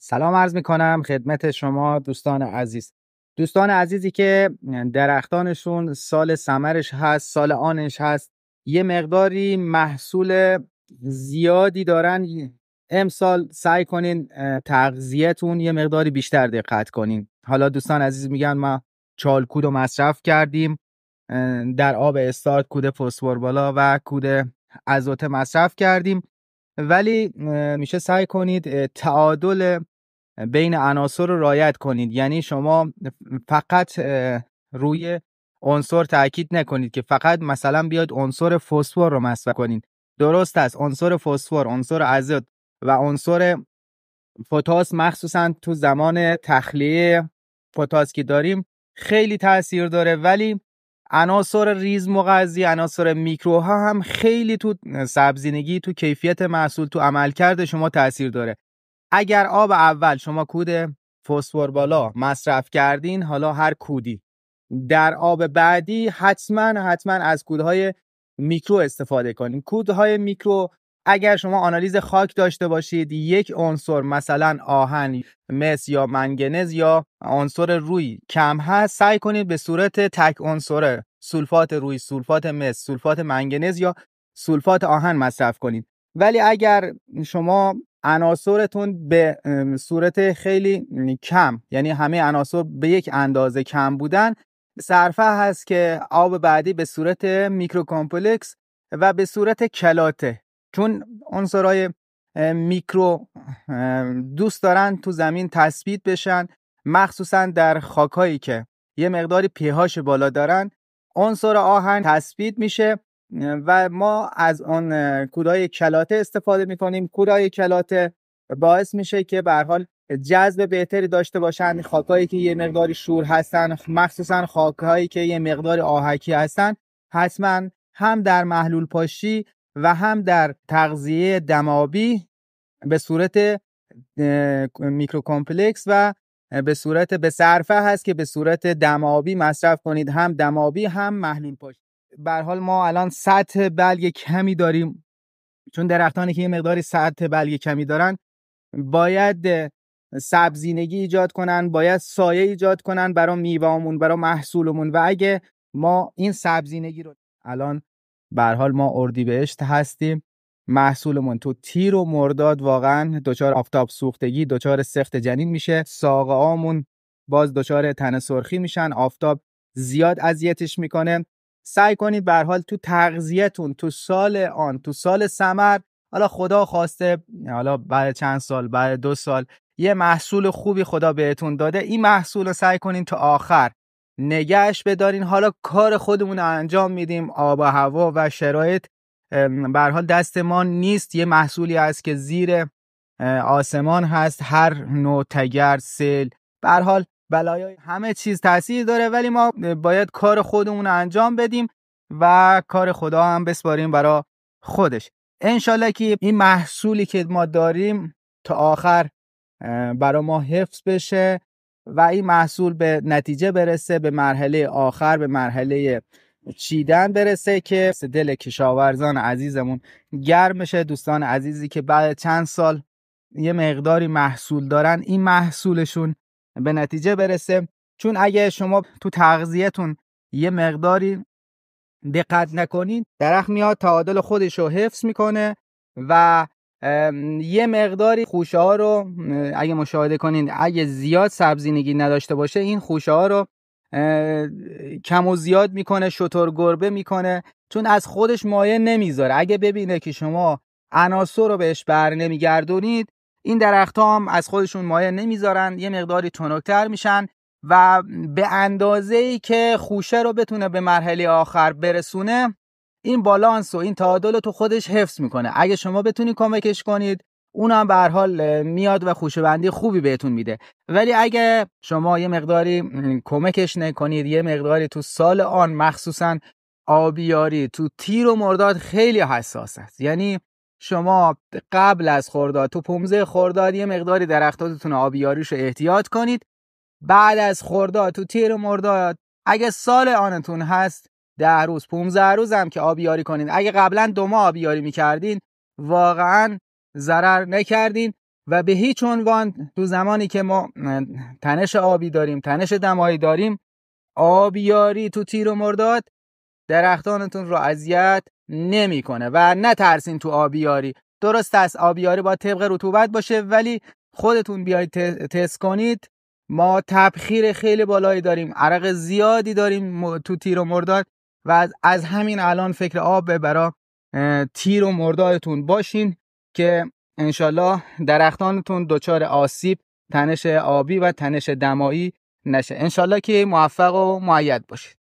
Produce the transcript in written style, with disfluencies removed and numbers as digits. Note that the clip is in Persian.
سلام عرض میکنم خدمت شما دوستان عزیز. دوستان عزیزی که درختانشون سال ثمرش هست، سال آنش هست، یه مقداری محصول زیادی دارن. امسال سعی کنین تغذیه‌تون یه مقداری بیشتر دقت کنین. حالا دوستان عزیز میگن ما چالکود رو مصرف کردیم، در آب استارت کود فسفر بالا و کود آزوت مصرف کردیم، ولی میشه سعی کنید تعادل بین عناصر رو رعایت کنید. یعنی شما فقط روی عنصر تاکید نکنید که فقط مثلا بیاد عنصر فسفر رو مصرف کنید. درست است، عنصر فسفر، عنصر آزوت و عنصر پتاس مخصوصا تو زمان تخلیه پتاس که داریم خیلی تاثیر داره، ولی عناصر ریز مغذی، عناصر میکروها هم خیلی تو سبزینگی، تو کیفیت محصول، تو عملکرد شما تاثیر داره. اگر آب اول شما کود فسفر بالا مصرف کردین، حالا هر کودی، در آب بعدی حتما از کودهای میکرو استفاده کنین. کودهای میکرو اگر شما آنالیز خاک داشته باشید، یک عنصر مثلا آهن، مس یا منگنز یا عنصر روی کم هست، سعی کنید به صورت تک عنصره سولفات روی، سولفات مس، سولفات منگنز یا سولفات آهن مصرف کنید. ولی اگر شما عناصرتون به صورت خیلی کم، یعنی همه عناصر به یک اندازه کم بودن، صرفه هست که آب بعدی به صورت میکرو کامپلکس و به صورت کلاته، چون عنصرهای میکرو دوست دارن تو زمین تثبیت بشن، مخصوصا در خاکایی که یه مقداری پی‌هاش بالا دارن. عنصر آهن تثبیت میشه و ما از اون کودهای کلاته استفاده میکنیم. کودهای کلاته باعث میشه که به هر حال جذب بهتری داشته باشن. خاکایی که یه مقداری شور هستن، مخصوصا خاکایی که یه مقداری آهکی هستن، حتما هم در محلول پاشی و هم در تغذیه دمآبی به صورت میکرو کامپلکس و به صورت به صرفه هست که به صورت دمآبی مصرف کنید، هم دمآبی هم محلول پاشی. به هر حال ما الان سطح بلگ کمی داریم، چون درختانی که یه مقداری سطح بلگ کمی دارن باید سبزینگی ایجاد کنن، باید سایه ایجاد کنن برای میوه‌مون، برای محصولمون. و اگه ما این سبزینگی رو الان به هر حال ما اردیبهشت هستیم، محصولمون تو تیر و مرداد واقعا دچار آفتاب سوختگی، دچار سخت جنین میشه، ساقه‌هامون باز دچار تنه سرخی میشن، آفتاب زیاد اذیتش میکنه. سعی کنید به هر حال تو تغذیه‌تون تو سال آن، تو سال ثمر، حالا خدا خواسته حالا بعد چند سال، بعد 2 سال یه محصول خوبی خدا بهتون داده، این محصول رو سعی کنین تا آخر نگهش بدارین. حالا کار خودمون رو انجام میدیم، آب و هوا و شرایط به هر حال دست ما نیست. یه محصولی هست که زیر آسمان هست، هر نوع تگر، سیل، به هر حال بلایای همه چیز تاثیر داره، ولی ما باید کار خودمون رو انجام بدیم و کار خدا هم بسپاریم برای خودش. انشالله که این محصولی که ما داریم تا آخر برای ما حفظ بشه و این محصول به نتیجه برسه، به مرحله آخر، به مرحله چیدن برسه که دل کشاورزان عزیزمون گرم بشه. دوستان عزیزی که بعد چند سال یه مقداری محصول دارن، این محصولشون به نتیجه برسه. چون اگه شما تو تغذیه‌تون یه مقداری دقت نکنید، درخت میاد تعادل خودش رو حفظ میکنه و یه مقداری خوشه ها رو اگه مشاهده کنین، اگه زیاد سبزینگی نداشته باشه، این خوشه ها رو کم و زیاد میکنه، شتر گربه میکنه، چون از خودش مایه نمیذاره. اگه ببینه که شما عناصر رو بهش بر نمیگردونید، این درخت ها هم از خودشون مایه نمیذارن، یه مقداری تنکتر میشن و به اندازه‌ای که خوشه رو بتونه به مرحله آخر برسونه، این بالانس و این تعادل رو تو خودش حفظ میکنه. اگه شما بتونی کمکش کنید، اونم به هر حال میاد و خوشه بندی خوبی بهتون میده. ولی اگه شما یه مقداری کمکش نکنید، یه مقداری تو سال آن، مخصوصا آبیاری تو تیر و مرداد خیلی حساس است. یعنی شما قبل از خرداد، تو 15 خرداد یه مقداری درختاتتون آبیاریشو احتیاط کنید. بعد از خرداد تو تیر و مرداد اگه سال آنتون هست 10 روز 15 روز هم که آبیاری کنین. اگه قبلا 2 ماه آبیاری میکردین، واقعا ضرر نکردین و به هیچ عنوان تو زمانی که ما تنش آبی داریم، تنش دمایی داریم، آبیاری تو تیر و مرداد درختانتون رو اذیت نمیکنه. و نترسین تو آبیاری. درست است آبیاری باید طبق رطوبت باشه، ولی خودتون بیایید تست کنید. ما تبخیر خیلی بالایی داریم، عرق زیادی داریم تو تیر و مرداد و از همین الان فکر آب برای تیر و مردادتون باشین که انشالله درختانتون دچار آسیب، تنش آبی و تنش دمایی نشه. انشالله که موفق و مؤید باشید.